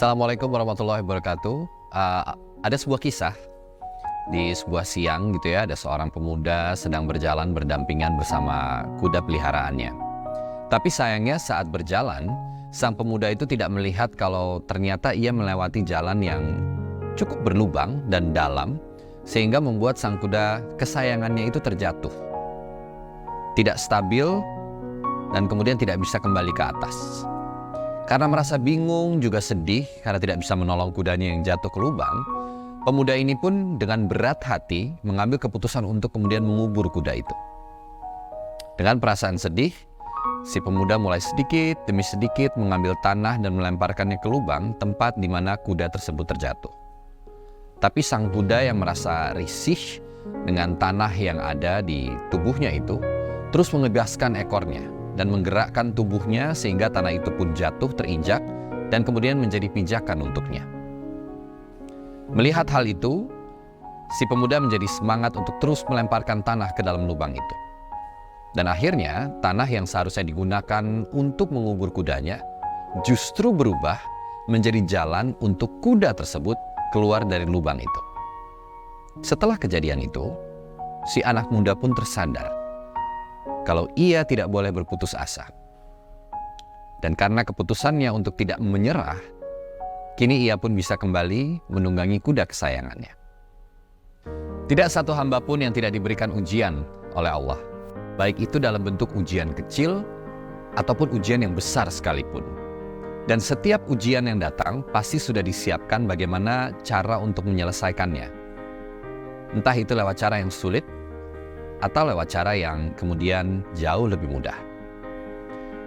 Assalamualaikum warahmatullahi wabarakatuh. Ada sebuah kisah di sebuah siang gitu ya, ada seorang pemuda sedang berjalan berdampingan bersama kuda peliharaannya. Tapi sayangnya saat berjalan, sang pemuda itu tidak melihat kalau ternyata ia melewati jalan yang cukup berlubang dan dalam, sehingga membuat sang kuda kesayangannya itu terjatuh. Tidak stabil dan kemudian tidak bisa kembali ke atas. Karena merasa bingung juga sedih karena tidak bisa menolong kudanya yang jatuh ke lubang, pemuda ini pun dengan berat hati mengambil keputusan untuk kemudian mengubur kuda itu. Dengan perasaan sedih, si pemuda mulai sedikit demi sedikit mengambil tanah dan melemparkannya ke lubang tempat di mana kuda tersebut terjatuh. Tapi sang kuda yang merasa risih dengan tanah yang ada di tubuhnya itu, terus mengegaskan ekornya dan menggerakkan tubuhnya sehingga tanah itu pun jatuh terinjak dan kemudian menjadi pijakan untuknya. Melihat hal itu, si pemuda menjadi semangat untuk terus melemparkan tanah ke dalam lubang itu. Dan akhirnya, tanah yang seharusnya digunakan untuk mengubur kudanya justru berubah menjadi jalan untuk kuda tersebut keluar dari lubang itu. Setelah kejadian itu, si anak muda pun tersadar kalau ia tidak boleh berputus asa. Dan karena keputusannya untuk tidak menyerah, kini ia pun bisa kembali menunggangi kuda kesayangannya. Tidak satu hamba pun yang tidak diberikan ujian oleh Allah, baik itu dalam bentuk ujian kecil ataupun ujian yang besar sekalipun. Dan setiap ujian yang datang pasti sudah disiapkan bagaimana cara untuk menyelesaikannya. Entah itu lewat cara yang sulit atau lewat cara yang kemudian jauh lebih mudah.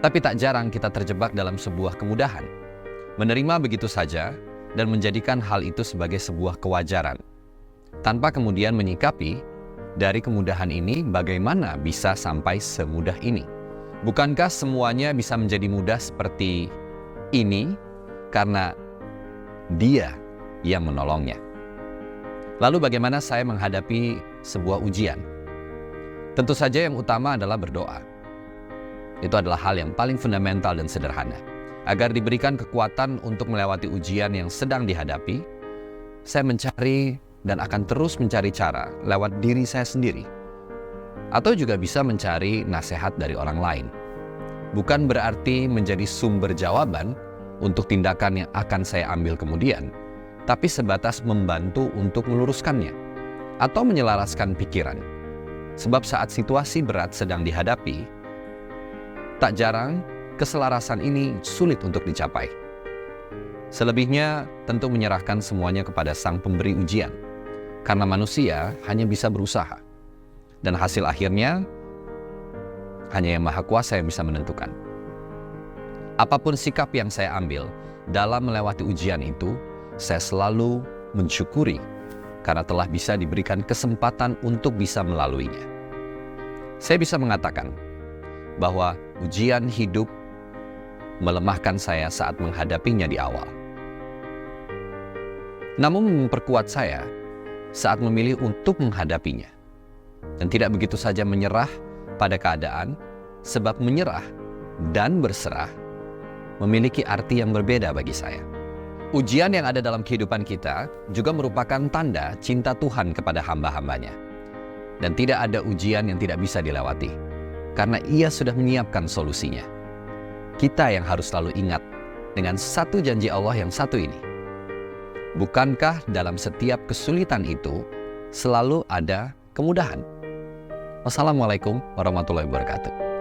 Tapi tak jarang kita terjebak dalam sebuah kemudahan, menerima begitu saja dan menjadikan hal itu sebagai sebuah kewajaran, tanpa kemudian menyikapi dari kemudahan ini bagaimana bisa sampai semudah ini. Bukankah semuanya bisa menjadi mudah seperti ini karena Dia yang menolongnya? Lalu bagaimana saya menghadapi sebuah ujian? Tentu saja yang utama adalah berdoa. Itu adalah hal yang paling fundamental dan sederhana. Agar diberikan kekuatan untuk melewati ujian yang sedang dihadapi, saya mencari dan akan terus mencari cara lewat diri saya sendiri. Atau juga bisa mencari nasihat dari orang lain. Bukan berarti menjadi sumber jawaban untuk tindakan yang akan saya ambil kemudian, tapi sebatas membantu untuk meluruskannya atau menyelaraskan pikiran. Sebab saat situasi berat sedang dihadapi, tak jarang keselarasan ini sulit untuk dicapai. Selebihnya tentu menyerahkan semuanya kepada Sang Pemberi ujian, karena manusia hanya bisa berusaha. Dan hasil akhirnya, hanya Yang Maha Kuasa yang bisa menentukan. Apapun sikap yang saya ambil dalam melewati ujian itu, saya selalu mensyukuri karena telah bisa diberikan kesempatan untuk bisa melaluinya. Saya bisa mengatakan bahwa ujian hidup melemahkan saya saat menghadapinya di awal. Namun memperkuat saya saat memilih untuk menghadapinya. Dan tidak begitu saja menyerah pada keadaan, sebab menyerah dan berserah memiliki arti yang berbeda bagi saya. Ujian yang ada dalam kehidupan kita juga merupakan tanda cinta Tuhan kepada hamba-hambanya. Dan tidak ada ujian yang tidak bisa dilewati, karena Ia sudah menyiapkan solusinya. Kita yang harus selalu ingat dengan satu janji Allah yang satu ini. Bukankah dalam setiap kesulitan itu selalu ada kemudahan? Wassalamualaikum warahmatullahi wabarakatuh.